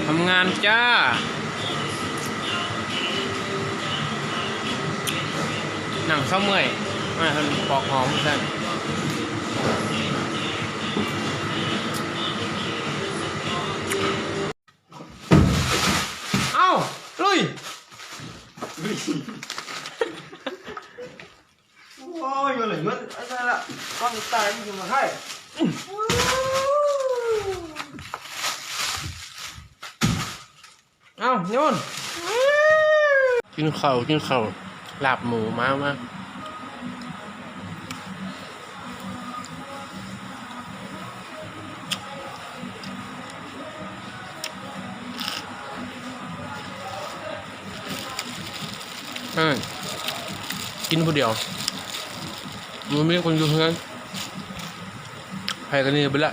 ทำงานจ้าหนังเศร้าเมื่อยมาทำปอกหอมกันเอ้าลุยโอ้ยอยู่เลยยุดไอ้นั่นละก้อนตายอยู่มาให้เอ้าโยนกินข้าวลาบหมูมากินคนเดียวมันไม่มีคนอยู่เพื่อนใครกันนี่ไปละ